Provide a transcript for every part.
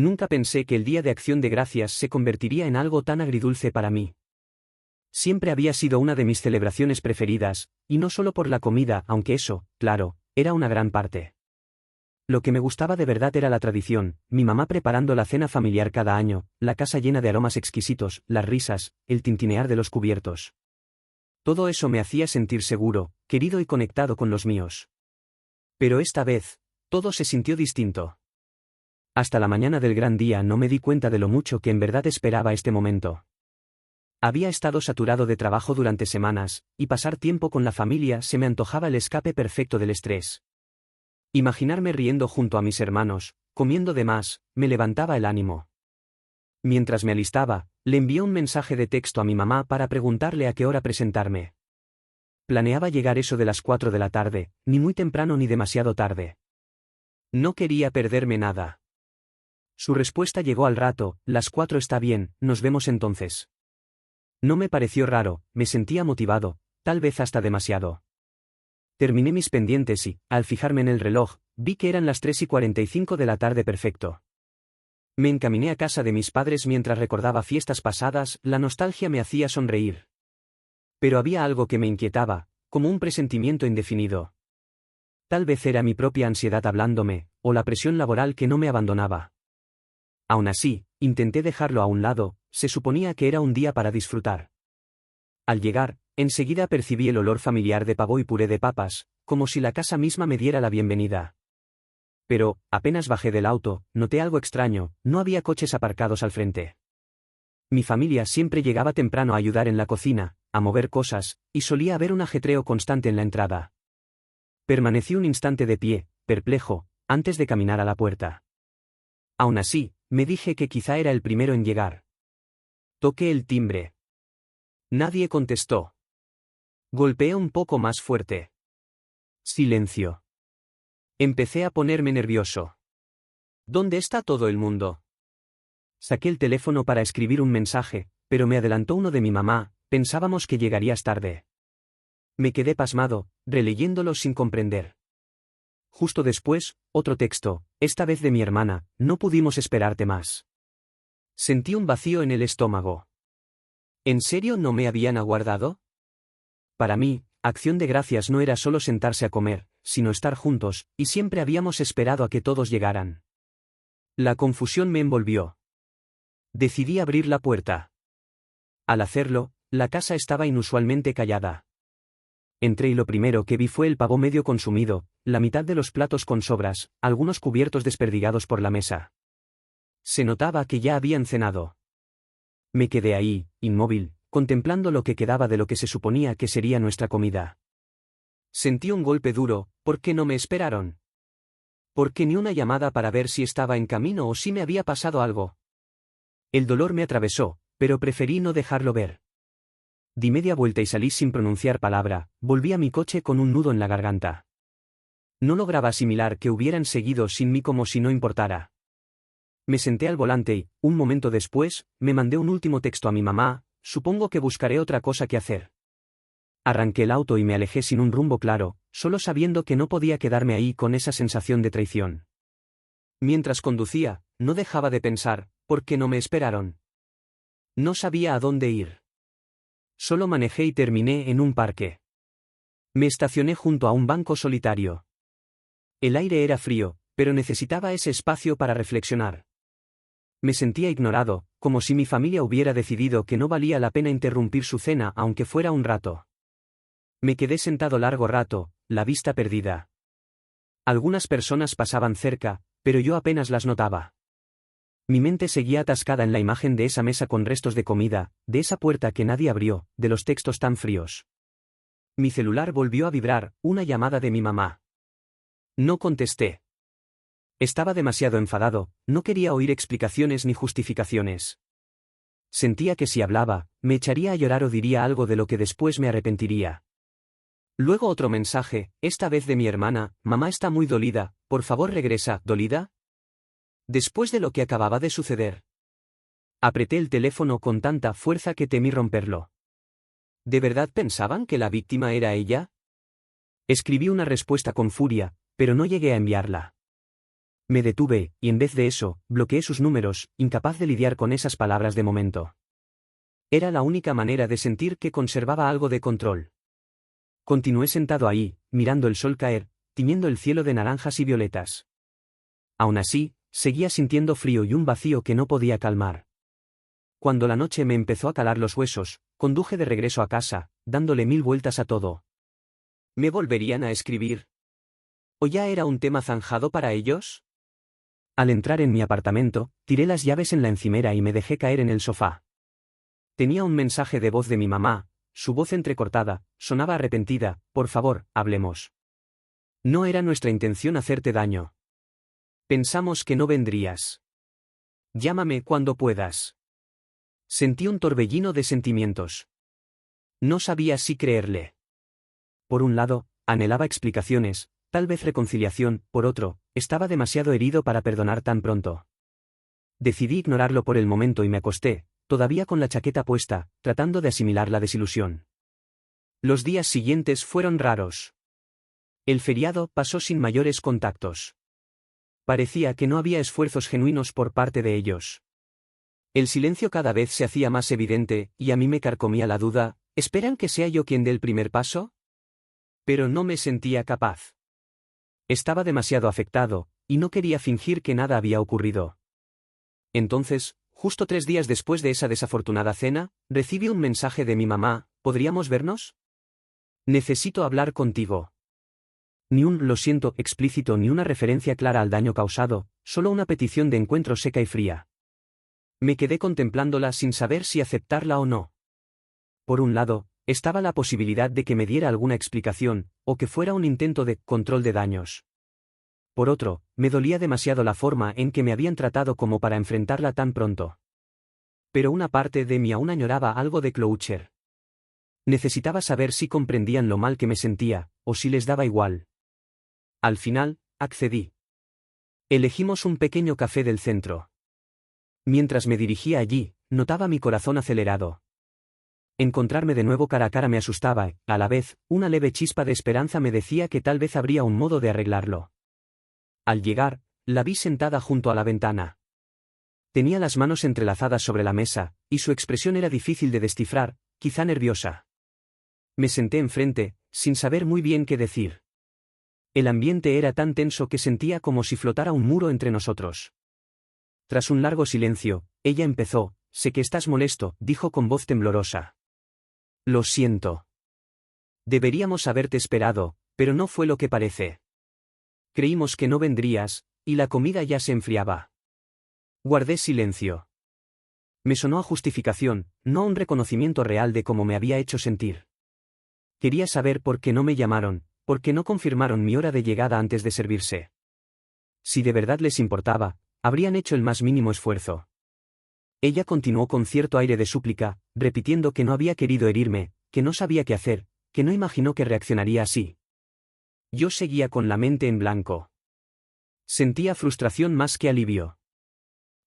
Nunca pensé que el Día de Acción de Gracias se convertiría en algo tan agridulce para mí. Siempre había sido una de mis celebraciones preferidas, y no solo por la comida, aunque eso, claro, era una gran parte. Lo que me gustaba de verdad era la tradición, mi mamá preparando la cena familiar cada año, la casa llena de aromas exquisitos, las risas, el tintinear de los cubiertos. Todo eso me hacía sentir seguro, querido y conectado con los míos. Pero esta vez, todo se sintió distinto. Hasta la mañana del gran día no me di cuenta de lo mucho que en verdad esperaba este momento. Había estado saturado de trabajo durante semanas, y pasar tiempo con la familia se me antojaba el escape perfecto del estrés. Imaginarme riendo junto a mis hermanos, comiendo de más, me levantaba el ánimo. Mientras me alistaba, le envié un mensaje de texto a mi mamá para preguntarle a qué hora presentarme. Planeaba llegar eso de las 4 de la tarde, ni muy temprano ni demasiado tarde. No quería perderme nada. Su respuesta llegó al rato: las 4 está bien, nos vemos entonces. No me pareció raro, me sentía motivado, tal vez hasta demasiado. Terminé mis pendientes y, al fijarme en el reloj, vi que eran las 3:45 de la tarde. Perfecto. Me encaminé a casa de mis padres mientras recordaba fiestas pasadas, la nostalgia me hacía sonreír. Pero había algo que me inquietaba, como un presentimiento indefinido. Tal vez era mi propia ansiedad hablándome, o la presión laboral que no me abandonaba. Aún así, intenté dejarlo a un lado, se suponía que era un día para disfrutar. Al llegar, enseguida percibí el olor familiar de pavo y puré de papas, como si la casa misma me diera la bienvenida. Pero, apenas bajé del auto, noté algo extraño: no había coches aparcados al frente. Mi familia siempre llegaba temprano a ayudar en la cocina, a mover cosas, y solía haber un ajetreo constante en la entrada. Permanecí un instante de pie, perplejo, antes de caminar a la puerta. Aún así, me dije que quizá era el primero en llegar. Toqué el timbre. Nadie contestó. Golpeé un poco más fuerte. Silencio. Empecé a ponerme nervioso. ¿Dónde está todo el mundo? Saqué el teléfono para escribir un mensaje, pero me adelantó uno de mi mamá: pensábamos que llegarías tarde. Me quedé pasmado, releyéndolo sin comprender. Justo después, otro texto, esta vez de mi hermana: no pudimos esperarte más. Sentí un vacío en el estómago. ¿En serio no me habían aguardado? Para mí, Acción de Gracias no era solo sentarse a comer, sino estar juntos, y siempre habíamos esperado a que todos llegaran. La confusión me envolvió. Decidí abrir la puerta. Al hacerlo, la casa estaba inusualmente callada. Entré y lo primero que vi fue el pavo medio consumido, la mitad de los platos con sobras, algunos cubiertos desperdigados por la mesa. Se notaba que ya habían cenado. Me quedé ahí, inmóvil, contemplando lo que quedaba de lo que se suponía que sería nuestra comida. Sentí un golpe duro: ¿por qué no me esperaron? ¿Por qué ni una llamada para ver si estaba en camino o si me había pasado algo? El dolor me atravesó, pero preferí no dejarlo ver. Di media vuelta y salí sin pronunciar palabra, volví a mi coche con un nudo en la garganta. No lograba asimilar que hubieran seguido sin mí como si no importara. Me senté al volante y, un momento después, me mandé un último texto a mi mamá: supongo que buscaré otra cosa que hacer. Arranqué el auto y me alejé sin un rumbo claro, solo sabiendo que no podía quedarme ahí con esa sensación de traición. Mientras conducía, no dejaba de pensar: ¿por qué no me esperaron? No sabía a dónde ir. Solo manejé y terminé en un parque. Me estacioné junto a un banco solitario. El aire era frío, pero necesitaba ese espacio para reflexionar. Me sentía ignorado, como si mi familia hubiera decidido que no valía la pena interrumpir su cena aunque fuera un rato. Me quedé sentado largo rato, la vista perdida. Algunas personas pasaban cerca, pero yo apenas las notaba. Mi mente seguía atascada en la imagen de esa mesa con restos de comida, de esa puerta que nadie abrió, de los textos tan fríos. Mi celular volvió a vibrar: una llamada de mi mamá. No contesté. Estaba demasiado enfadado, no quería oír explicaciones ni justificaciones. Sentía que si hablaba, me echaría a llorar o diría algo de lo que después me arrepentiría. Luego otro mensaje, esta vez de mi hermana: mamá está muy dolida, por favor regresa. ¿Dolida? Después de lo que acababa de suceder. Apreté el teléfono con tanta fuerza que temí romperlo. ¿De verdad pensaban que la víctima era ella? Escribí una respuesta con furia, pero no llegué a enviarla. Me detuve, y en vez de eso, bloqueé sus números, incapaz de lidiar con esas palabras de momento. Era la única manera de sentir que conservaba algo de control. Continué sentado ahí, mirando el sol caer, tiñendo el cielo de naranjas y violetas. Aún así, seguía sintiendo frío y un vacío que no podía calmar. Cuando la noche me empezó a calar los huesos, conduje de regreso a casa, dándole 1000 vueltas a todo. ¿Me volverían a escribir? ¿O ya era un tema zanjado para ellos? Al entrar en mi apartamento, tiré las llaves en la encimera y me dejé caer en el sofá. Tenía un mensaje de voz de mi mamá, su voz entrecortada, sonaba arrepentida: por favor, hablemos. No era nuestra intención hacerte daño. Pensamos que no vendrías. Llámame cuando puedas. Sentí un torbellino de sentimientos. No sabía si creerle. Por un lado, anhelaba explicaciones, tal vez reconciliación; por otro, estaba demasiado herido para perdonar tan pronto. Decidí ignorarlo por el momento y me acosté, todavía con la chaqueta puesta, tratando de asimilar la desilusión. Los días siguientes fueron raros. El feriado pasó sin mayores contactos. Parecía que no había esfuerzos genuinos por parte de ellos. El silencio cada vez se hacía más evidente, y a mí me carcomía la duda: ¿esperan que sea yo quien dé el primer paso? Pero no me sentía capaz. Estaba demasiado afectado, y no quería fingir que nada había ocurrido. Entonces, justo 3 días después de esa desafortunada cena, recibí un mensaje de mi mamá: ¿podríamos vernos? Necesito hablar contigo. Ni un lo siento explícito ni una referencia clara al daño causado, solo una petición de encuentro seca y fría. Me quedé contemplándola sin saber si aceptarla o no. Por un lado, estaba la posibilidad de que me diera alguna explicación, o que fuera un intento de control de daños. Por otro, me dolía demasiado la forma en que me habían tratado como para enfrentarla tan pronto. Pero una parte de mí aún añoraba algo de closure. Necesitaba saber si comprendían lo mal que me sentía, o si les daba igual. Al final, accedí. Elegimos un pequeño café del centro. Mientras me dirigía allí, notaba mi corazón acelerado. Encontrarme de nuevo cara a cara me asustaba, a la vez, una leve chispa de esperanza me decía que tal vez habría un modo de arreglarlo. Al llegar, la vi sentada junto a la ventana. Tenía las manos entrelazadas sobre la mesa, y su expresión era difícil de descifrar, quizá nerviosa. Me senté enfrente, sin saber muy bien qué decir. El ambiente era tan tenso que sentía como si flotara un muro entre nosotros. Tras un largo silencio, ella empezó: sé que estás molesto, dijo con voz temblorosa. Lo siento. Deberíamos haberte esperado, pero no fue lo que parece. Creímos que no vendrías, y la comida ya se enfriaba. Guardé silencio. Me sonó a justificación, no a un reconocimiento real de cómo me había hecho sentir. Quería saber por qué no me llamaron, por qué no confirmaron mi hora de llegada antes de servirse. Si de verdad les importaba, habrían hecho el más mínimo esfuerzo. Ella continuó con cierto aire de súplica, repitiendo que no había querido herirme, que no sabía qué hacer, que no imaginó que reaccionaría así. Yo seguía con la mente en blanco. Sentía frustración más que alivio.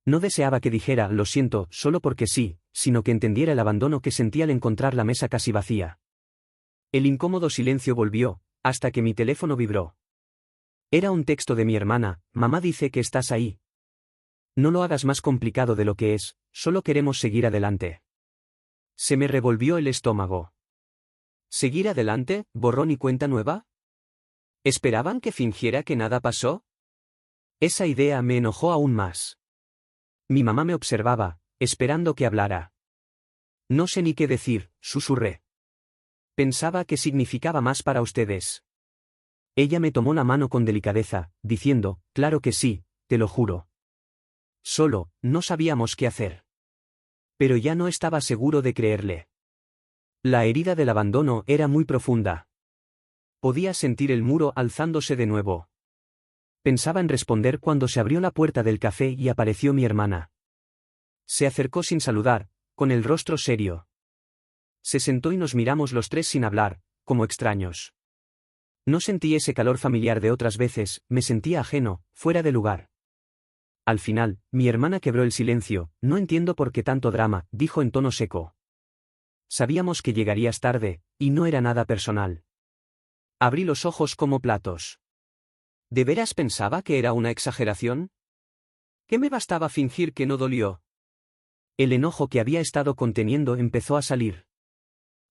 No deseaba que dijera lo siento solo porque sí, sino que entendiera el abandono que sentía al encontrar la mesa casi vacía. El incómodo silencio volvió, hasta que mi teléfono vibró. Era un texto de mi hermana: mamá dice que estás ahí. No lo hagas más complicado de lo que es, solo queremos seguir adelante. Se me revolvió el estómago. ¿Seguir adelante, borrón y cuenta nueva? ¿Esperaban que fingiera que nada pasó? Esa idea me enojó aún más. Mi mamá me observaba, esperando que hablara. No sé ni qué decir, susurré. Pensaba que significaba más para ustedes. Ella me tomó la mano con delicadeza, diciendo: claro que sí, te lo juro. Solo, no sabíamos qué hacer. Pero ya no estaba seguro de creerle. La herida del abandono era muy profunda. Podía sentir el muro alzándose de nuevo. Pensaba en responder cuando se abrió la puerta del café y apareció mi hermana. Se acercó sin saludar, con el rostro serio. Se sentó y nos miramos los tres sin hablar, como extraños. No sentí ese calor familiar de otras veces, me sentía ajeno, fuera de lugar. Al final, mi hermana quebró el silencio: no entiendo por qué tanto drama, dijo en tono seco. Sabíamos que llegarías tarde, y no era nada personal. Abrí los ojos como platos. ¿De veras pensaba que era una exageración? ¿Qué me bastaba fingir que no dolió? El enojo que había estado conteniendo empezó a salir.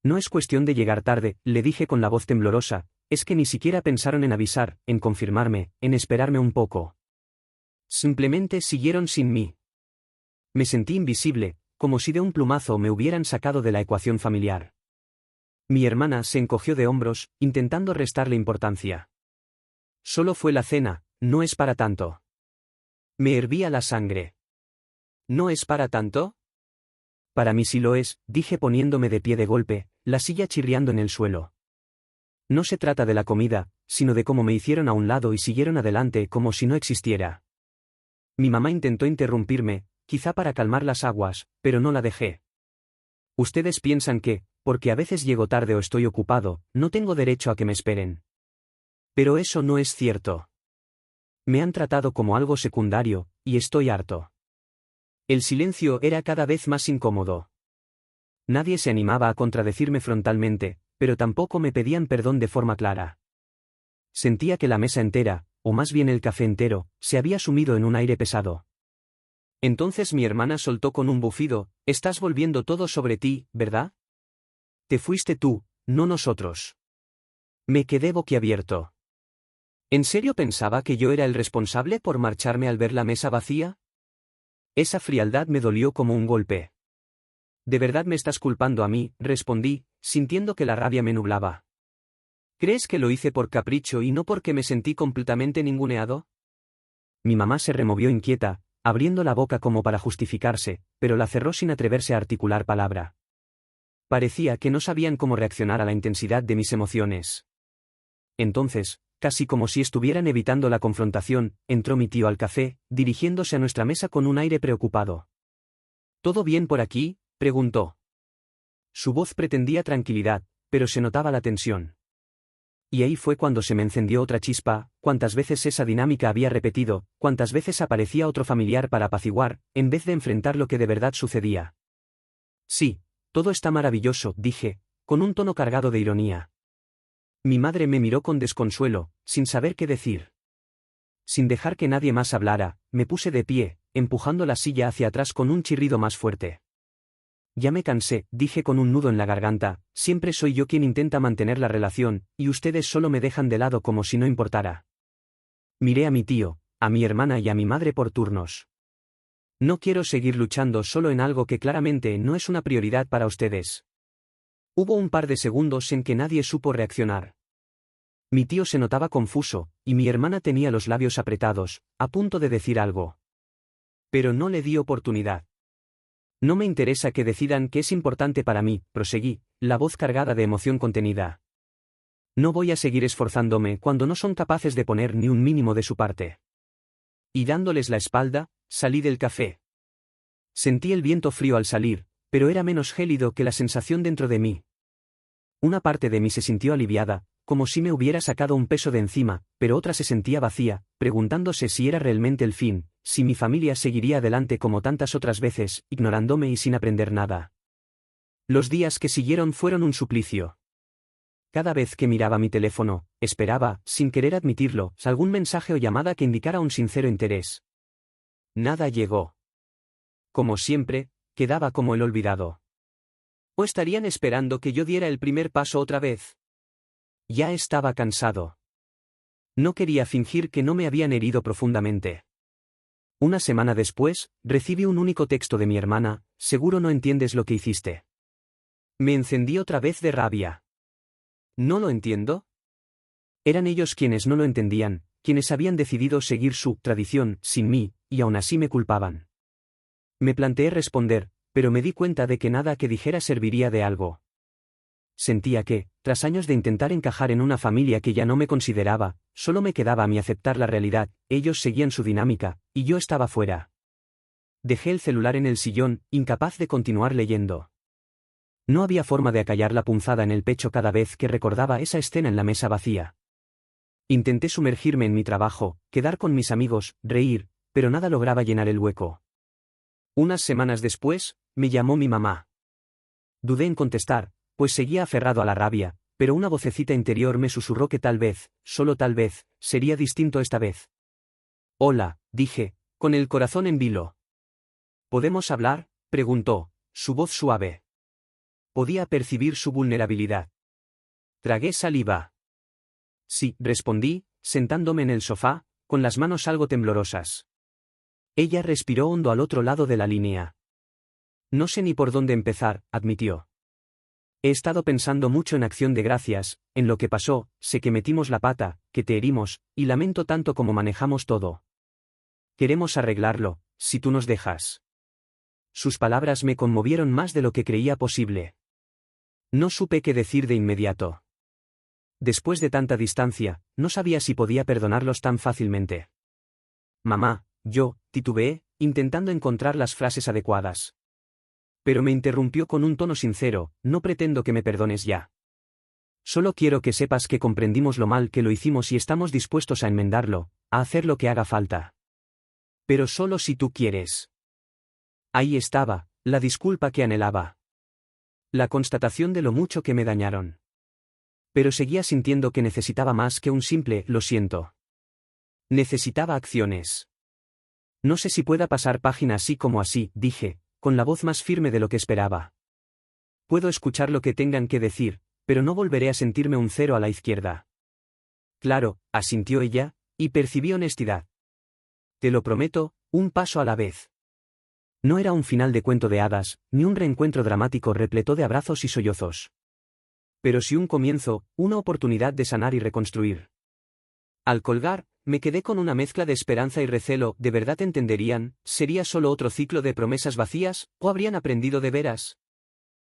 No es cuestión de llegar tarde, le dije con la voz temblorosa, es que ni siquiera pensaron en avisar, en confirmarme, en esperarme un poco. Simplemente siguieron sin mí. Me sentí invisible, como si de un plumazo me hubieran sacado de la ecuación familiar. Mi hermana se encogió de hombros, intentando restarle importancia. Solo fue la cena, no es para tanto. Me hervía la sangre. ¿No es para tanto? Para mí sí lo es, dije poniéndome de pie de golpe, la silla chirriando en el suelo. No se trata de la comida, sino de cómo me hicieron a un lado y siguieron adelante como si no existiera. Mi mamá intentó interrumpirme, quizá para calmar las aguas, pero no la dejé. Ustedes piensan que, porque a veces llego tarde o estoy ocupado, no tengo derecho a que me esperen. Pero eso no es cierto. Me han tratado como algo secundario, y estoy harto. El silencio era cada vez más incómodo. Nadie se animaba a contradecirme frontalmente, pero tampoco me pedían perdón de forma clara. Sentía que la mesa entera, o más bien el café entero, se había sumido en un aire pesado. Entonces mi hermana soltó con un bufido, «Estás volviendo todo sobre ti, ¿verdad? Te fuiste tú, no nosotros». Me quedé boquiabierto. ¿En serio pensaba que yo era el responsable por marcharme al ver la mesa vacía? Esa frialdad me dolió como un golpe. ¿De verdad me estás culpando a mí?, respondí, sintiendo que la rabia me nublaba. ¿Crees que lo hice por capricho y no porque me sentí completamente ninguneado? Mi mamá se removió inquieta, abriendo la boca como para justificarse, pero la cerró sin atreverse a articular palabra. Parecía que no sabían cómo reaccionar a la intensidad de mis emociones. Entonces, casi como si estuvieran evitando la confrontación, entró mi tío al café, dirigiéndose a nuestra mesa con un aire preocupado. ¿Todo bien por aquí?, preguntó. Su voz pretendía tranquilidad, pero se notaba la tensión. Y ahí fue cuando se me encendió otra chispa, cuántas veces esa dinámica había repetido, cuántas veces aparecía otro familiar para apaciguar, en vez de enfrentar lo que de verdad sucedía. Sí, todo está maravilloso, dije, con un tono cargado de ironía. Mi madre me miró con desconsuelo, sin saber qué decir. Sin dejar que nadie más hablara, me puse de pie, empujando la silla hacia atrás con un chirrido más fuerte. Ya me cansé, dije con un nudo en la garganta, siempre soy yo quien intenta mantener la relación, y ustedes solo me dejan de lado como si no importara. Miré a mi tío, a mi hermana y a mi madre por turnos. No quiero seguir luchando solo en algo que claramente no es una prioridad para ustedes. Hubo un par de segundos en que nadie supo reaccionar. Mi tío se notaba confuso, y mi hermana tenía los labios apretados, a punto de decir algo. Pero no le di oportunidad. No me interesa que decidan qué es importante para mí, proseguí, la voz cargada de emoción contenida. No voy a seguir esforzándome cuando no son capaces de poner ni un mínimo de su parte. Y dándoles la espalda, salí del café. Sentí el viento frío al salir, pero era menos gélido que la sensación dentro de mí. Una parte de mí se sintió aliviada, como si me hubiera sacado un peso de encima, pero otra se sentía vacía, preguntándose si era realmente el fin, si mi familia seguiría adelante como tantas otras veces, ignorándome y sin aprender nada. Los días que siguieron fueron un suplicio. Cada vez que miraba mi teléfono, esperaba, sin querer admitirlo, algún mensaje o llamada que indicara un sincero interés. Nada llegó. Como siempre, quedaba como el olvidado. ¿O estarían esperando que yo diera el primer paso otra vez? Ya estaba cansado. No quería fingir que no me habían herido profundamente. Una semana después, recibí un único texto de mi hermana, «Seguro no entiendes lo que hiciste». Me encendí otra vez de rabia. ¿No lo entiendo? Eran ellos quienes no lo entendían, quienes habían decidido seguir su tradición sin mí, y aún así me culpaban. Me planteé responder, pero me di cuenta de que nada que dijera serviría de algo. Sentía que, tras años de intentar encajar en una familia que ya no me consideraba, solo me quedaba a mí aceptar la realidad, ellos seguían su dinámica, y yo estaba fuera. Dejé el celular en el sillón, incapaz de continuar leyendo. No había forma de acallar la punzada en el pecho cada vez que recordaba esa escena en la mesa vacía. Intenté sumergirme en mi trabajo, quedar con mis amigos, reír, pero nada lograba llenar el hueco. Unas semanas después, me llamó mi mamá. Dudé en contestar, pues seguía aferrado a la rabia, pero una vocecita interior me susurró que tal vez, solo tal vez, sería distinto esta vez. Hola, dije, con el corazón en vilo. ¿Podemos hablar?, preguntó, su voz suave. Podía percibir su vulnerabilidad. Tragué saliva. Sí, respondí, sentándome en el sofá, con las manos algo temblorosas. Ella respiró hondo al otro lado de la línea. No sé ni por dónde empezar, admitió. He estado pensando mucho en Acción de Gracias, en lo que pasó, sé que metimos la pata, que te herimos, y lamento tanto como manejamos todo. Queremos arreglarlo, si tú nos dejas. Sus palabras me conmovieron más de lo que creía posible. No supe qué decir de inmediato. Después de tanta distancia, no sabía si podía perdonarlos tan fácilmente. Mamá, yo, titubeé, intentando encontrar las frases adecuadas. Pero me interrumpió con un tono sincero, no pretendo que me perdones ya. Solo quiero que sepas que comprendimos lo mal que lo hicimos y estamos dispuestos a enmendarlo, a hacer lo que haga falta. Pero solo si tú quieres. Ahí estaba, la disculpa que anhelaba. La constatación de lo mucho que me dañaron. Pero seguía sintiendo que necesitaba más que un simple «lo siento». Necesitaba acciones. No sé si pueda pasar página así como así, dije, con la voz más firme de lo que esperaba. Puedo escuchar lo que tengan que decir, pero no volveré a sentirme un cero a la izquierda. Claro, asintió ella, y percibí honestidad. Te lo prometo, un paso a la vez. No era un final de cuento de hadas, ni un reencuentro dramático repleto de abrazos y sollozos. Pero sí un comienzo, una oportunidad de sanar y reconstruir. Al colgar, me quedé con una mezcla de esperanza y recelo. ¿De verdad entenderían? ¿Sería solo otro ciclo de promesas vacías, o habrían aprendido de veras?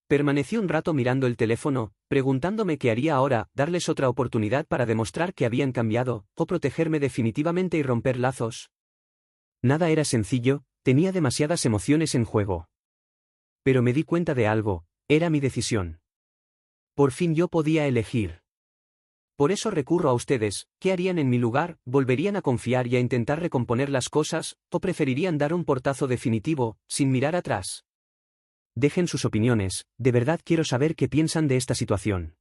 Permanecí un rato mirando el teléfono, preguntándome qué haría ahora, darles otra oportunidad para demostrar que habían cambiado, o protegerme definitivamente y romper lazos. Nada era sencillo, tenía demasiadas emociones en juego. Pero me di cuenta de algo, era mi decisión. Por fin yo podía elegir. Por eso recurro a ustedes. ¿Qué harían en mi lugar? ¿Volverían a confiar y a intentar recomponer las cosas, o preferirían dar un portazo definitivo, sin mirar atrás? Dejen sus opiniones, de verdad quiero saber qué piensan de esta situación.